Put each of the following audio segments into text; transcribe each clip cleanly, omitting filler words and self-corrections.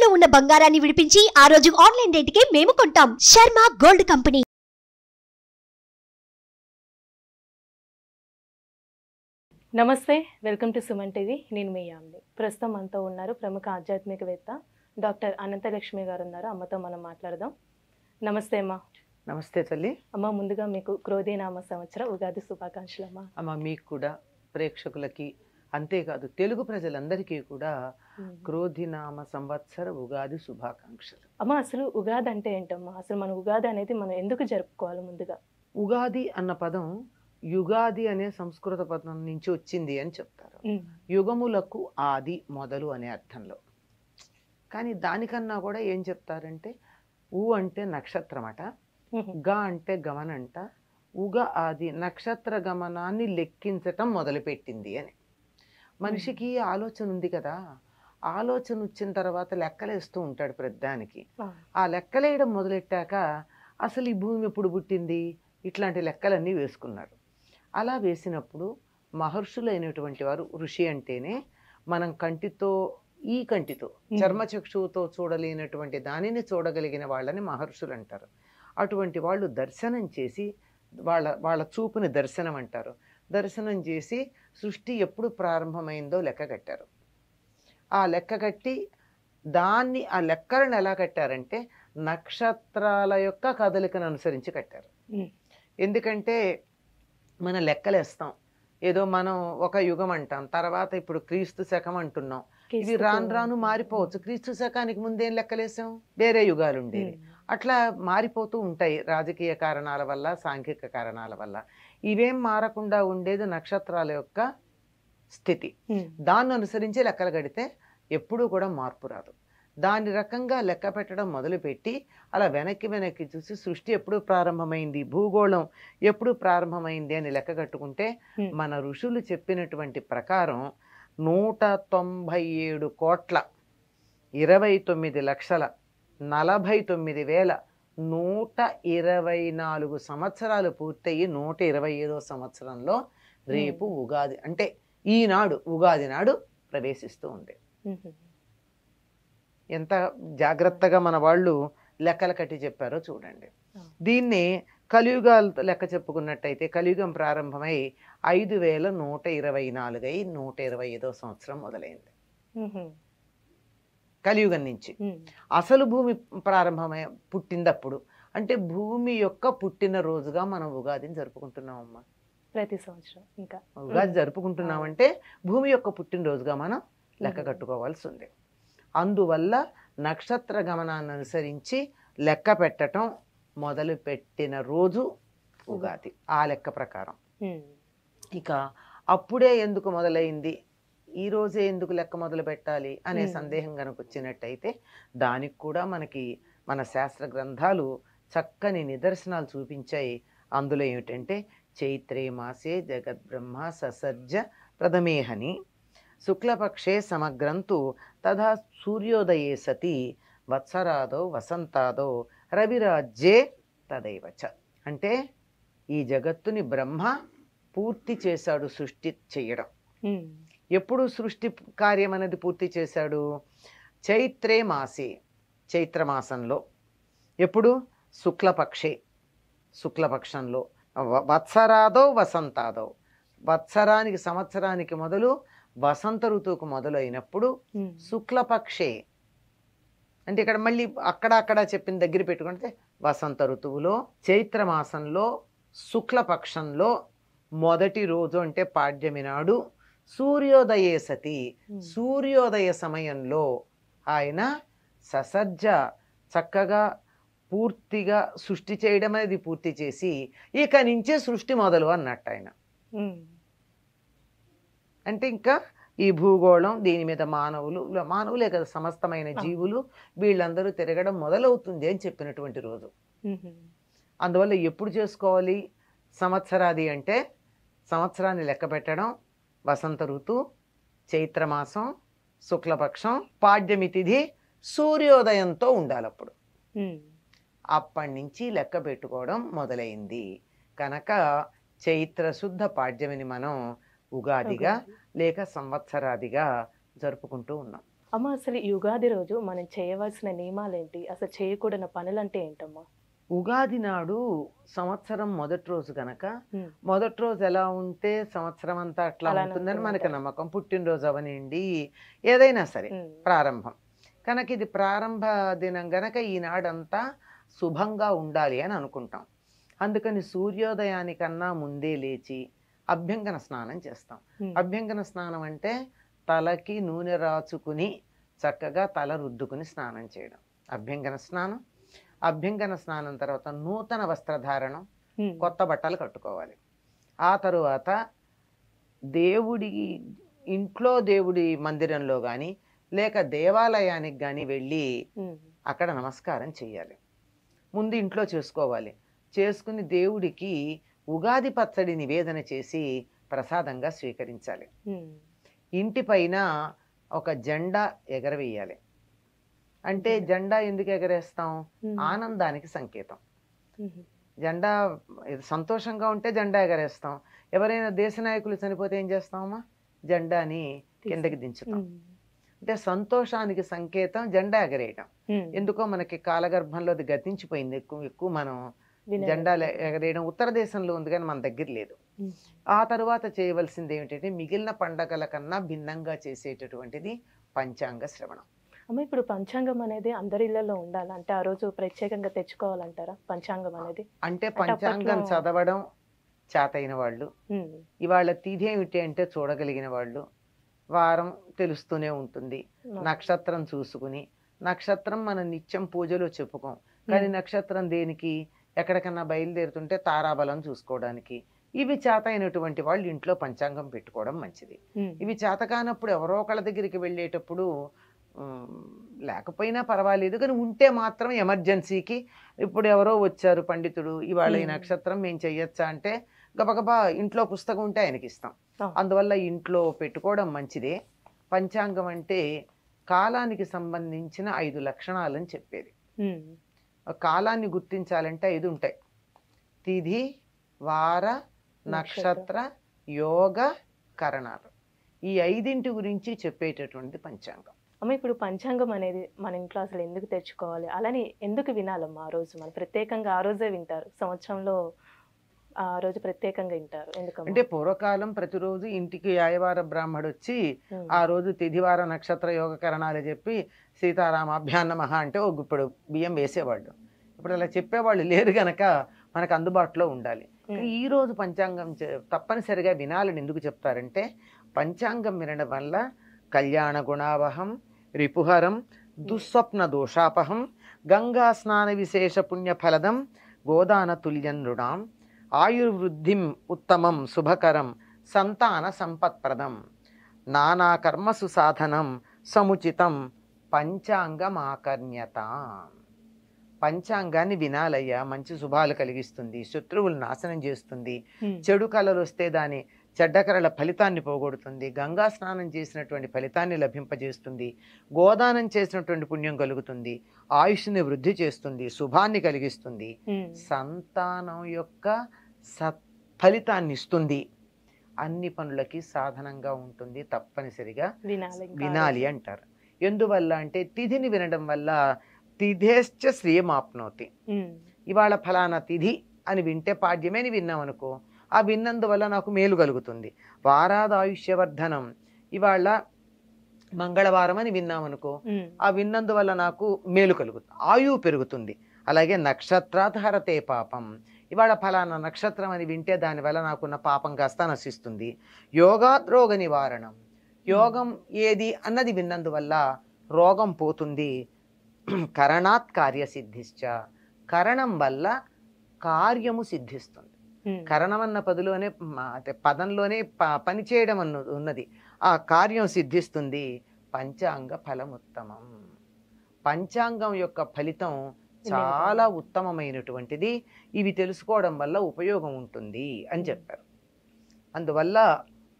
తాకట్టులో ఉన్న బంగారాన్ని విడిపించి ఆ రోజు ఆన్లైన్ రేటుకే మేము కొంటాం. Sharma gold company. నమస్తే, వెల్కమ్ టు సుమన్ టీవీ. నేను మీ యామిని. ప్రస్తుతం మనతో ఉన్నారు ప్రముఖ ఆధ్యాత్మికవేత్త డాక్టర్ అనంతలక్ష్మి గారు ఉన్నారు. అమ్మతో మనం మాట్లాడదాం. నమస్తే అమ్మ. నమస్తే తల్లి. అమ్మ, ముందుగా మీకు క్రోధీనామ సంవత్సర ఉగాది శుభాకాంక్షలు అమ్మ. అమ్మ, మీకు కూడా, ప్రేక్షకులకి, అంతేకాదు తెలుగు ప్రజలందరికీ కూడా క్రోధినామ సంవత్సర ఉగాది శుభాకాంక్షలు. అమ్మ, అసలు ఉగాది అంటే ఏంటమ్మా? అసలు మన ఉగాది అనేది మనం ఎందుకు జరుపుకోవాలి? ముందుగా ఉగాది అన్న పదం యుగాది అనే సంస్కృత పదం నుంచి వచ్చింది అని చెప్తారు. యుగములకు ఆది, మొదలు అనే అర్థంలో. కానీ దానికన్నా కూడా ఏం చెప్తారంటే, ఊ అంటే నక్షత్రమట, గా అంటే గమనంట, ఉగ ఆది నక్షత్ర గమనాన్ని లెక్కించటం మొదలుపెట్టింది అని. మనిషికి ఆలోచన ఉంది కదా, ఆలోచన వచ్చిన తర్వాత లెక్కలేస్తూ ఉంటాడు ప్రతిదానికి. ఆ లెక్కలేయడం మొదలెట్టాక అసలు ఈ భూమి ఎప్పుడు పుట్టింది, ఇట్లాంటి లెక్కలన్నీ వేసుకున్నాడు. అలా వేసినప్పుడు మహర్షులైనటువంటి వారు, ఋషి అంటేనే మనం కంటితో, ఈ కంటితో చర్మచక్షువుతో చూడలేనటువంటి దానిని చూడగలిగిన వాళ్ళని మహర్షులు అంటారు. అటువంటి వాళ్ళు దర్శనం చేసి, వాళ్ళ చూపుని దర్శనం అంటారు. దర్శనం చేసి సృష్టి ఎప్పుడు ప్రారంభమైందో లెక్క కట్టారు. ఆ లెక్క కట్టి దాన్ని, ఆ లెక్కలను ఎలా కట్టారంటే నక్షత్రాల యొక్క కదలికను అనుసరించి కట్టారు. ఎందుకంటే మనం లెక్కలేస్తాం, ఏదో మనం ఒక యుగం అంటాం, తర్వాత ఇప్పుడు క్రీస్తు శకం అంటున్నాం. ఇవి రాను రాను మారిపోవచ్చు. క్రీస్తు శకానికి ముందేం లెక్కలేసాం, వేరే యుగాలు ఉండేవి. అట్లా మారిపోతూ ఉంటాయి రాజకీయ కారణాల వల్ల, సాంఘిక కారణాల వల్ల. ఇవేం మారకుండా ఉండేది నక్షత్రాల యొక్క స్థితి. దాన్ని అనుసరించి లెక్కలు కడితే ఎప్పుడూ కూడా మార్పు రాదు. దాని రకంగా లెక్క పెట్టడం మొదలుపెట్టి అలా వెనక్కి చూసి సృష్టి ఎప్పుడు ప్రారంభమైంది, భూగోళం ఎప్పుడు ప్రారంభమైంది అని లెక్క కట్టుకుంటే మన ఋషులు చెప్పినటువంటి ప్రకారం 129,29,49,124 సంవత్సరాలు పూర్తయి 125వ సంవత్సరంలో రేపు ఉగాది అంటే ఈనాడు ఉగాది నాడు ప్రవేశిస్తూ ఉంది. ఎంత జాగ్రత్తగా మన వాళ్ళు లెక్కలు కట్టి చెప్పారో చూడండి. దీన్ని కలియుగాలతో లెక్క చెప్పుకున్నట్టయితే కలియుగం ప్రారంభమై 5,124 అయి 125వ సంవత్సరం మొదలైంది కలియుగం నుంచి. అసలు భూమి ప్రారంభమై పుట్టిందప్పుడు అంటే భూమి యొక్క పుట్టిన రోజుగా మనం ఉగాదిని జరుపుకుంటున్నామమ్మా. ప్రతి సంవత్సరం ఇంకా ఉగాది జరుపుకుంటున్నామంటే భూమి యొక్క పుట్టినరోజుగా మనం లెక్క కట్టుకోవాల్సి ఉంది. అందువల్ల నక్షత్ర గమనాన్ని అనుసరించి లెక్క పెట్టడం మొదలు పెట్టిన రోజు ఉగాది. ఆ లెక్క ప్రకారం ఇక అప్పుడే ఎందుకు మొదలైంది, ఈ రోజే ఎందుకు లెక్క మొదలు పెట్టాలి అనే సందేహం కనుక వచ్చినట్టయితే దానికి కూడా మనకి మన శాస్త్ర గ్రంథాలు చక్కని నిదర్శనాలు చూపించాయి. అందులో ఏమిటంటే చైత్రే మాసే జగద్బ్రహ్మ ససర్జ ప్రథమేహని శుక్లపక్షే సమగ్రంతు తథా సూర్యోదయే సతి వత్సరాదో వసంతాదో రవిరాజ్యే తదైవచ. అంటే ఈ జగత్తుని బ్రహ్మ పూర్తి చేశాడు సృష్టి చేయడం. ఎప్పుడు సృష్టి కార్యం అనేది పూర్తి చేశాడు? చైత్రే మాసే, చైత్రమాసంలో. ఎప్పుడు? శుక్లపక్షే, శుక్లపక్షంలో. వత్సరాదో వసంతాదో, వత్సరానికి సంవత్సరానికి మొదలు వసంత ఋతువుకు మొదలు అయినప్పుడు శుక్లపక్షే అంటే ఇక్కడ మళ్ళీ అక్కడ చెప్పిన దగ్గర పెట్టుకుంటే వసంత ఋతువులో చైత్రమాసంలో శుక్లపక్షంలో మొదటి రోజు అంటే పాడ్యమి నాడు సూర్యోదయే సతి, సూర్యోదయ సమయంలో ఆయన ససర్జ చక్కగా పూర్తిగా సృష్టి చేయడం అనేది పూర్తి చేసి ఇక నుంచే సృష్టి మొదలు అన్నట్టు ఆయన. అంటే ఇంకా ఈ భూగోళం దీని మీద మానవులే కదా సమస్తమైన జీవులు వీళ్ళందరూ తిరగడం మొదలవుతుంది అని చెప్పినటువంటి రోజు. అందువల్ల ఎప్పుడు చేసుకోవాలి సంవత్సరాది అంటే సంవత్సరాన్ని లెక్క పెట్టడం వసంత ఋతువు, చైత్రమాసం, శుక్లపక్షం, పాడ్యమి తిథి సూర్యోదయంతో ఉండాలి. అప్పుడు అప్పటి నుంచి లెక్క పెట్టుకోవడం మొదలైంది కనుక చైత్ర శుద్ధ పాడ్యమిని మనం ఉగాదిగా లేక సంవత్సరాదిగా జరుపుకుంటూ ఉన్నాం. అమ్మ అసలు ఈ యుగాది రోజు మనం చేయవలసిన నియమాలు ఏంటి, అసలు చేయకూడని పనులు అంటే ఏంటమ్మా? ఉగాది నాడు సంవత్సరం మొదటి రోజు గనక ఉమ్, మొదటి రోజు ఎలా ఉంటే సంవత్సరం అంతా అట్లా అలానే ఉంటుందని ఉంటుంది మనకి అంటారు. నమ్మకం. పుట్టినరోజు అవనండి, ఏదైనా సరే ఉమ్, ప్రారంభం కనుక ఇది ప్రారంభ దినం గనక ఈనాడంతా శుభంగా ఉండాలి అని అనుకుంటాం. అందుకని సూర్యోదయానికన్నా ముందే లేచి అభ్యంగన స్నానం చేస్తాం. ఉమ్, అభ్యంగన స్నానం అంటే తలకి నూనె రాచుకుని చక్కగా తల రుద్దుకుని స్నానం చేయడం అభ్యంగన స్నానం. అభ్యంగన స్నానం తర్వాత నూతన వస్త్రధారణం, ఉమ్, కొత్త బట్టలు కట్టుకోవాలి. ఆ తరువాత దేవుడి ఇంట్లో దేవుడి మందిరంలో కానీ లేక దేవాలయానికి కానీ వెళ్ళి ఉమ్, అక్కడ నమస్కారం చేయాలి. ముందు ఇంట్లో చేసుకోవాలి. చేసుకుని దేవుడికి ఉగాది పచ్చడి నివేదన చేసి ప్రసాదంగా స్వీకరించాలి. ఉమ్, ఇంటి పైన ఒక జెండా ఎగరవేయాలి. అంటే జెండా ఎందుకు ఎగరేస్తాం? ఉమ్, ఆనందానికి సంకేతం. ఉమ్, జెండా సంతోషంగా ఉంటే జెండా ఎగరేస్తాం. ఎవరైనా దేశ నాయకులు చనిపోతే ఏం చేస్తామమ్మా? జెండాని కిందకి దించుతాం. ఉమ్, అంటే సంతోషానికి సంకేతం జెండా ఎగరేయటం. ఉమ్, ఎందుకో మనకి కాలగర్భంలో అది గతించిపోయింది. ఎక్కువ మనం వినలేదు. జెండాలు ఎగరేయడం ఉత్తర దేశంలో ఉంది కానీ మన దగ్గర లేదు. ఉమ్, ఆ తరువాత చేయవలసింది ఏమిటంటే మిగిలిన పండగల కన్నా భిన్నంగా చేసేటటువంటిది పంచాంగ శ్రవణం. అమ్మ ఇప్పుడు పంచాంగం అనేది అందరి ఇళ్లలో ఉండాలి అంటే ఆ రోజు ప్రత్యేకంగా తెచ్చుకోవాలంటారా పంచాంగం అనేది? అంటే అంటే పంచాంగం అప్పట్లో- చదవడం చేతైన వాళ్ళు, ఉమ్, ఇవాళ తిథి ఏమిటి అంటే చూడగలిగిన వాళ్ళు, వారం తెలుస్తూనే ఉంటుంది, నక్షత్రం చూసుకుని, నక్షత్రం మనం నిత్యం పూజలో చెప్పుకోం కానీ నక్షత్రం దేనికి? ఎక్కడికన్నా బయలుదేరుతుంటే తారాబలం చూసుకోవడానికి. ఇవి చేతైనటువంటి వాళ్ళు ఇంట్లో పంచాంగం పెట్టుకోవడం మంచిది. ఉమ్, ఇవి చేత కానప్పుడు ఎవరో ఒకళ్ళ దగ్గరికి వెళ్ళేటప్పుడు లేకపోయినా పర్వాలేదు కానీ ఉంటే మాత్రం ఎమర్జెన్సీకి ఇప్పుడు ఎవరో వచ్చారు పండితుడు, ఇవాళ ఈ నక్షత్రం మేము చెయ్యొచ్చా అంటే గబగబా ఇంట్లో పుస్తకం ఉంటే ఆయనకి ఇస్తాం. అందువల్ల ఇంట్లో పెట్టుకోవడం మంచిదే. పంచాంగం అంటే కాలానికి సంబంధించిన 5 లక్షణాలని చెప్పేది. ఉమ్, కాలాన్ని గుర్తించాలంటే 5 ఉంటాయి: తిథి, వార, నక్షత్ర, యోగ, కరణాలు. ఈ 5 గురించి చెప్పేటటువంటి పంచాంగం. అమ్మ ఇప్పుడు పంచాంగం అనేది మన ఇంట్లో అసలు ఎందుకు తెచ్చుకోవాలి, అలానే ఎందుకు వినాలమ్మా? ఆ రోజు మనం ప్రత్యేకంగా ఆ రోజే వింటారు, సంవత్సరంలో ఆ రోజు ప్రత్యేకంగా వింటారు ఎందుకమ్మా? అంటే పూర్వకాలం ప్రతిరోజు ఇంటికి యాయవార బ్రాహ్మడు వచ్చి ఆ రోజు తిథివార నక్షత్ర యోగ కరణాలు చెప్పి సీతారామాభ్యాం నమః అంటే ఒక గుప్పెడు బియ్యం వేసేవాళ్ళు. ఇప్పుడు అలా చెప్పేవాళ్ళు లేరు గనక మనకు అందుబాటులో ఉండాలి. ఈ రోజు పంచాంగం తప్పనిసరిగా వినాలని ఎందుకు చెప్తారంటే పంచాంగం వినడం వల్ల కళ్యాణ గుణావహం, రిపుహరం, దుస్వప్న దోషాపహం, గంగా స్నాన విశేష పుణ్యఫలదం, గోదాన తుల్యం నృణాం, ఆయుర్వృద్ధిం ఉత్తమం శుభకరం, సంతాన సంపత్ప్రదం, నానా కర్మసు సాధనం సముచితం, పంచాంగమాకర్ణ్యత. పంచాంగాన్ని వినాలయ్యా, మంచి శుభాలు కలిగిస్తుంది, శత్రువులు నాశనం చేస్తుంది, చెడు కళలు వస్తే దాని చెడ్డ కళల ఫలితాన్ని పోగొడుతుంది, గంగా స్నానం చేసినటువంటి ఫలితాన్ని లభింపజేస్తుంది, గోదానం చేసినటువంటి పుణ్యం కలుగుతుంది, ఆయుష్ని వృద్ధి చేస్తుంది, శుభాన్ని కలిగిస్తుంది, సంతానం యొక్క ఫలితాన్ని ఇస్తుంది, అన్ని పనులకి సాధనంగా ఉంటుంది. తప్పనిసరిగా వినాలి అంటారు. ఎందువల్ల అంటే తిథిని వినడం వల్ల తిథేశ్చ శ్రియమాప్నోతి. ఇవాళ ఫలానా తిథి అని వింటే పాడ్యమే అని విన్నాం అనుకో, ఆ విన్నందువల్ల నాకు మేలు కలుగుతుంది. వారాదాయుష్యవర్ధనం, ఇవాళ మంగళవారం అని విన్నామనుకో, ఆ విన్నందువల్ల నాకు మేలు కలుగుతుంది, ఆయువు పెరుగుతుంది. అలాగే నక్షత్రాధరతే పాపం, ఇవాళ ఫలానా నక్షత్రం అని వింటే దానివల్ల నాకున్న పాపం కాస్త నశిస్తుంది. యోగాద్రోగ నివారణం, యోగం ఏది అన్నది విన్నందువల్ల రోగం పోతుంది. కరణాత్ కార్యసిద్ధిశ్చ, కరణం వల్ల కార్యము సిద్ధిస్తుంది. కరణం అన్న పదంలోనే పని చేయడం ఉన్నది, ఆ కార్యం సిద్ధిస్తుంది. పంచాంగ ఫలముత్తమం, పంచాంగం యొక్క ఫలితం చాలా ఉత్తమమైనటువంటిది. ఇవి తెలుసుకోవడం వల్ల ఉపయోగం ఉంటుంది అని చెప్పారు. అందువల్ల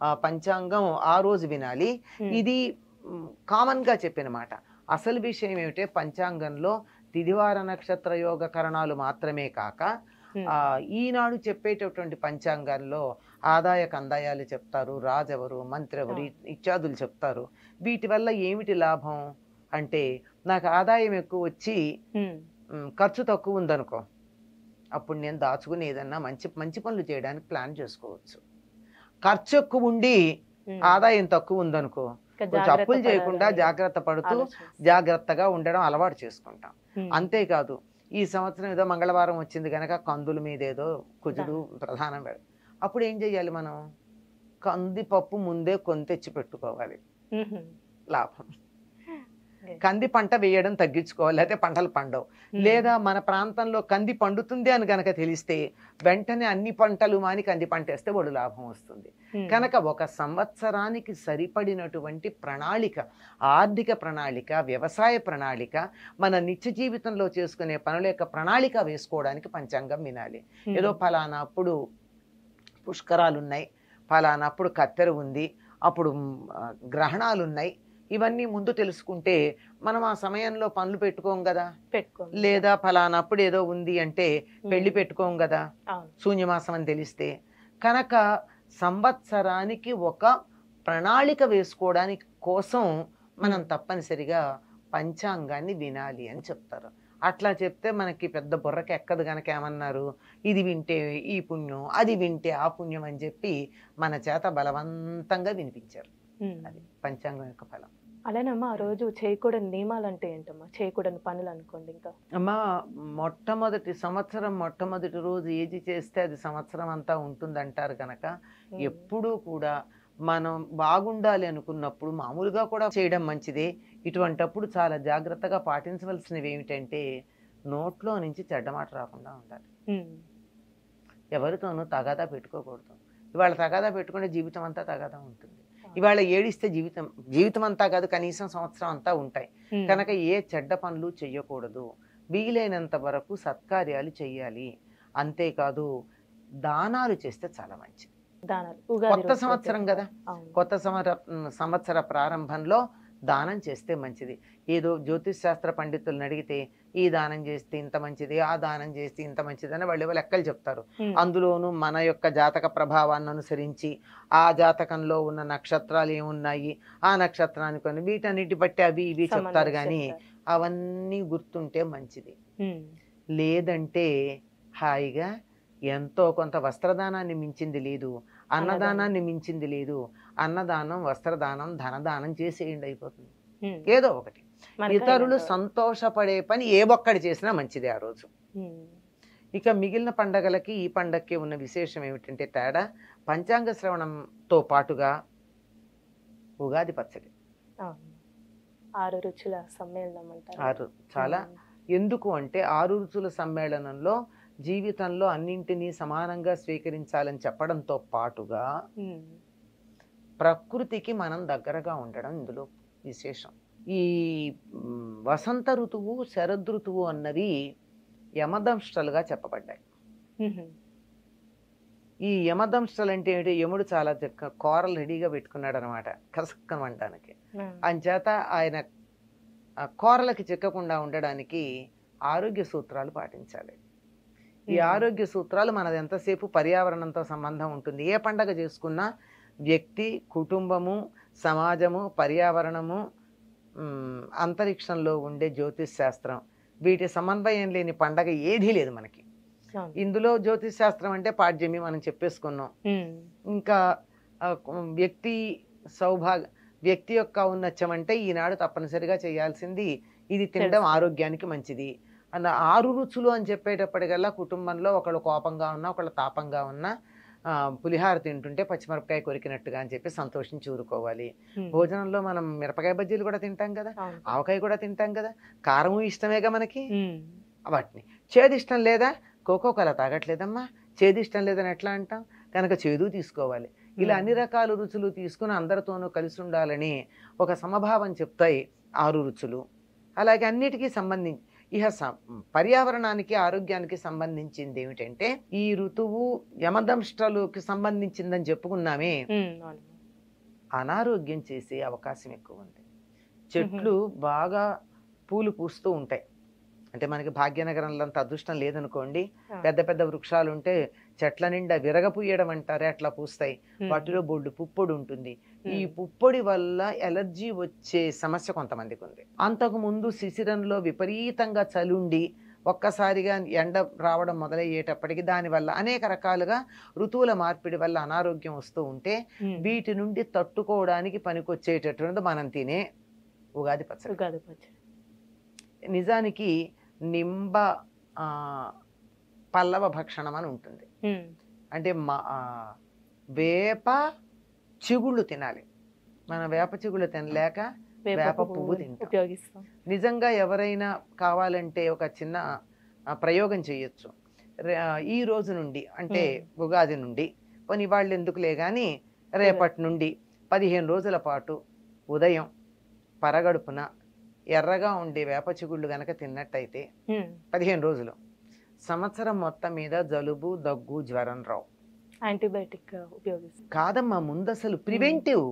ఆ పంచాంగం ఆ రోజు వినాలి. ఇది కామన్గా చెప్పిన మాట. అసలు విషయం ఏమిటంటే పంచాంగంలో తిథివార నక్షత్ర యోగ కరణాలు మాత్రమే కాక ఈనాడు చెప్పేటటువంటి పంచాంగంలో ఆదాయ కందాయాలు చెప్తారు, రాజెవరు, మంత్రి ఎవరు ఇత్యాదులు చెప్తారు. వీటి వల్ల ఏమిటి లాభం అంటే, నాకు ఆదాయం ఎక్కువ వచ్చి ఖర్చు తక్కువ ఉందనుకో, అప్పుడు నేను దాచుకుని ఏదన్నా మంచి మంచి పనులు చేయడానికి ప్లాన్ చేసుకోవచ్చు. ఖర్చు ఎక్కువ ఉండి ఆదాయం తక్కువ ఉందనుకో, కొంచెం అప్పులు చేయకుండా జాగ్రత్త పడుతూ జాగ్రత్తగా ఉండడం అలవాటు చేసుకుంటాం. అంతేకాదు, ఈ సంవత్సరం ఏదో మంగళవారం వచ్చింది కనుక కందుల మీద ఏదో కుజుడు ప్రధానం పెడ, అప్పుడు ఏం చెయ్యాలి మనం? కందిపప్పు ముందే కొని తెచ్చి పెట్టుకోవాలి, లాభం. కంది పంట వేయడం తగ్గించుకోవాలి, లేకపోతే పంటలు పండవు. లేదా మన ప్రాంతంలో కంది పండుతుంది అని కనుక తెలిస్తే వెంటనే అన్ని పంటలు మాని కంది పంట వేస్తే వాడు లాభం వస్తుంది. కనుక ఒక సంవత్సరానికి సరిపడినటువంటి ప్రణాళిక, ఆర్థిక ప్రణాళిక, వ్యవసాయ ప్రణాళిక, మన నిత్య జీవితంలో చేసుకునే పనుల యొక్క ప్రణాళిక వేసుకోవడానికి పంచాంగం వినాలి. ఏదో ఫలానా అప్పుడు పుష్కరాలు ఉన్నాయి, ఫలానా అప్పుడు కత్తెర ఉంది, అప్పుడు గ్రహణాలు ఉన్నాయి, ఇవన్నీ ముందు తెలుసుకుంటే మనం ఆ సమయంలో పనులు పెట్టుకోం కదా. లేదా ఫలానప్పుడు ఏదో ఉంది అంటే పెళ్లి పెట్టుకోం కదా, శూన్యమాసం అని తెలిస్తే. కనుక సంవత్సరానికి ఒక ప్రణాళిక వేసుకోవడానికి కోసం మనం తప్పనిసరిగా పంచాంగాన్ని వినాలి అని చెప్తారు. అట్లా చెప్తే మనకి పెద్ద బుర్రకి ఎక్కదు. కనుక ఏమన్నారు, ఇది వింటే ఈ పుణ్యం, అది వింటే ఆ పుణ్యం అని చెప్పి మన చేత బలవంతంగా వినిపించారు. అది పంచాంగం యొక్క ఫలం. అలానమ్మా, ఆ రోజు చేయకూడని నియమాలు అంటే ఏంటమ్మా? చేయకూడని పనులు అనుకోండి. ఇంకా అమ్మా, మొట్టమొదటి రోజు ఏది చేస్తే అది సంవత్సరం అంతా ఉంటుంది అంటారు. కనుక ఎప్పుడూ కూడా మనం బాగుండాలి అనుకున్నప్పుడు మామూలుగా కూడా చేయడం మంచిదే. ఇటువంటప్పుడు చాలా జాగ్రత్తగా పాటించవలసినవి ఏమిటంటే, నోట్లో నుంచి చెడ్డమాట రాకుండా ఉండాలి. ఎవరితోనూ తగాదా పెట్టుకోకూడదు. ఇవాళ తగాదా పెట్టుకుంటే జీవితం అంతా తగాదా ఉంటుంది. ఇవాళ ఏడిస్తే జీవితం అంతా కాదు, కనీసం సంవత్సరం అంతా ఉంటాయి. కనుక ఏ చెడ్డ పనులు చెయ్యకూడదు. వీలైనంత వరకు సత్కార్యాలు చెయ్యాలి. అంతేకాదు, దానాలు చేస్తే చాలా మంచిది. కొత్త సంవత్సరం కదా, కొత్త సంవత్సర ప్రారంభంలో దానం చేస్తే మంచిది. ఏదో జ్యోతిష్ శాస్త్ర పండితులను అడిగితే ఈ దానం చేస్తే ఇంత మంచిది, ఆ దానం చేస్తే ఇంత మంచిది అని వాళ్ళు లెక్కలు చెప్తారు. అందులోనూ మన యొక్క జాతక ప్రభావాన్ని అనుసరించి ఆ జాతకంలో ఉన్న నక్షత్రాలు ఏమున్నాయి, ఆ నక్షత్రాన్ని కొన్ని వీటన్నిటి బట్టి అవి ఇవి చెప్తారు. కానీ అవన్నీ గుర్తుంటే మంచిది. లేదంటే హాయిగా ఎంతో కొంత వస్త్రదానాన్ని మించింది లేదు, అన్నదానాన్ని మించింది లేదు. అన్నదానం, వస్త్రదానం, ధనదానం చేసేయండి, అయిపోతుంది. ఏదో ఒకటి ఇతరులు సంతోషపడే పని ఏ ఒక్కటి చేసినా మంచిదే ఆ రోజు. ఇక మిగిలిన పండగలకి ఈ పండగకి ఉన్న విశేషం ఏమిటంటే తేడా, పంచాంగ శ్రవణంతో పాటుగా ఉగాది పచ్చడి, 6 రుచుల సమ్మేళనం అంటారు. చాలా ఎందుకు అంటే 6 రుచుల సమ్మేళనంలో జీవితంలో అన్నింటినీ సమానంగా స్వీకరించాలని చెప్పడంతో పాటుగా ప్రకృతికి మనం దగ్గరగా ఉండడం ఇందులో విశేషం. ఈ వసంత ఋతువు, శరదృతువు అన్నవి యమదంష్టలుగా చెప్పబడ్డాయి. ఈ యమదంష్టలు అంటే ఏంటి? యముడు చాలా కూరలు రెడీగా పెట్టుకున్నాడు అనమాట, కసక్కన వండడానికి. అంచేత ఆయన కూరలకి చిక్కకుండా ఉండడానికి ఆరోగ్య సూత్రాలు పాటించాలి. ఈ ఆరోగ్య సూత్రాలు మనది ఎంతసేపు పర్యావరణంతో సంబంధం ఉంటుంది. ఏ పండగ చేసుకున్నా వ్యక్తి, కుటుంబము, సమాజము, పర్యావరణము, అంతరిక్షంలో ఉండే జ్యోతిష్ శాస్త్రం, వీటి సమన్వయం లేని పండగ ఏదీ లేదు మనకి. ఇందులో జ్యోతిష్ శాస్త్రం అంటే పాడ్యమి మనం చెప్పేసుకున్నాం. ఇంకా వ్యక్తి యొక్క ఔన్నత్యం అంటే ఈనాడు తప్పనిసరిగా చేయాల్సింది ఇది తినడం ఆరోగ్యానికి మంచిది. 6 రుచులు అని చెప్పేటప్పటికల్లా కుటుంబంలో ఒకళ్ళు కోపంగా ఉన్నా, ఒకళ్ళు తాపంగా ఉన్నా పులిహార తింటుంటే పచ్చిమిరపకాయ కొరికినట్టుగా అని చెప్పి సంతోషించి ఊరుకోవాలి. భోజనంలో మనం మిరపకాయ బజ్జీలు కూడా తింటాం కదా, ఆవకాయ కూడా తింటాం కదా, కారము ఇష్టమేగా మనకి. వాటిని చేదు ఇష్టం లేదా, కోకోకోలా తాగట్లేదమ్మా, చేదు ఇష్టం లేదని ఎట్లా అంటాం? కనుక చేదు తీసుకోవాలి. ఇలా అన్ని రకాల రుచులు తీసుకుని అందరితోనూ కలిసి ఉండాలని ఒక సమభావం చెప్తాయి 6 రుచులు. అలాగే అన్నిటికీ సంబంధించి ఇహ పర్యావరణానికి, ఆరోగ్యానికి సంబంధించింది ఏమిటంటే, ఈ ఋతువు యమదంష్టలకు సంబంధించిందని చెప్పుకున్నామే, అనారోగ్యం చేసే అవకాశం ఎక్కువ ఉంది. చెట్లు బాగా పూలు పూస్తూ ఉంటాయి, అంటే మనకి భాగ్యనగరంలో అంత అదృష్టం లేదనుకోండి, పెద్ద పెద్ద వృక్షాలు ఉంటే చెట్ల నిండా విరగపూయడం అంటారే అట్లా పూస్తాయి. వాటిలో బొడ్డు పుప్పొడి ఉంటుంది. ఈ పుప్పొడి వల్ల ఎలర్జీ వచ్చే సమస్య కొంతమందికి ఉంది. అంతకు ముందు శిశిరంలో విపరీతంగా చలుండి ఒక్కసారిగా ఎండ రావడం మొదలయ్యేటప్పటికి దానివల్ల అనేక రకాలుగా ఋతువుల మార్పిడి వల్ల అనారోగ్యం వస్తూ ఉంటే వీటి నుండి తట్టుకోవడానికి పనికొచ్చేటటువంటిది మనం తినే ఉగాది పచ్చడి. నిజానికి నింబ పల్లవ భక్షణం అని ఉంటుంది. అంటే వేప చిగుళ్ళు తినాలి. మనం వేప చిగుళ్ళు తినలేక వేప పువ్వు తింటాం. నిజంగా ఎవరైనా కావాలంటే ఒక చిన్న ప్రయోగం చేయొచ్చు. ఈ రోజు నుండి అంటే ఉగాది నుండి పని వాళ్ళు ఎందుకులే కానీ రేపటి నుండి 15 రోజుల పాటు ఉదయం పరగడుపున ఎర్రగా ఉండే వేప చిగుళ్ళు గనక తిన్నట్టయితే 15 రోజులు సంవత్సరం మొత్తం మీద జలుబు, దగ్గు, జ్వరం రావు. యాంటీబయాటిక్ ఉపయోగిస్తాం కాదమ్మా, ముందు అసలు ప్రివెంటివ్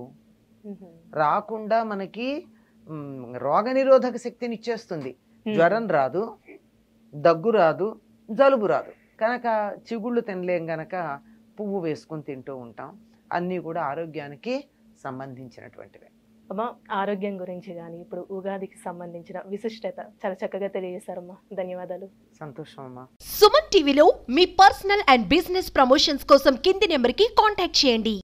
రాకుండా మనకి రోగనిరోధక శక్తిని ఇచ్చేస్తుంది. జ్వరం రాదు, దగ్గు రాదు, జలుబు రాదు. కనుక చిగుళ్ళు తినలేం గనక పువ్వు వేసుకుని తింటూ ఉంటాం. అన్నీ కూడా ఆరోగ్యానికి సంబంధించినటువంటివే. అమ్మా, ఆరోగ్యం గురించి కానీ ఇప్పుడు ఉగాదికి సంబంధించిన విశిష్టత చాలా చక్కగా తెలియజేశారమ్మా. ధన్యవాదాలు. సంతోషం అమ్మా. సుమన్ టీవీలో మీ పర్సనల్ అండ్ బిజినెస్ ప్రమోషన్స్ కోసం కింది నెంబర్కి కాంటాక్ట్ చేయండి.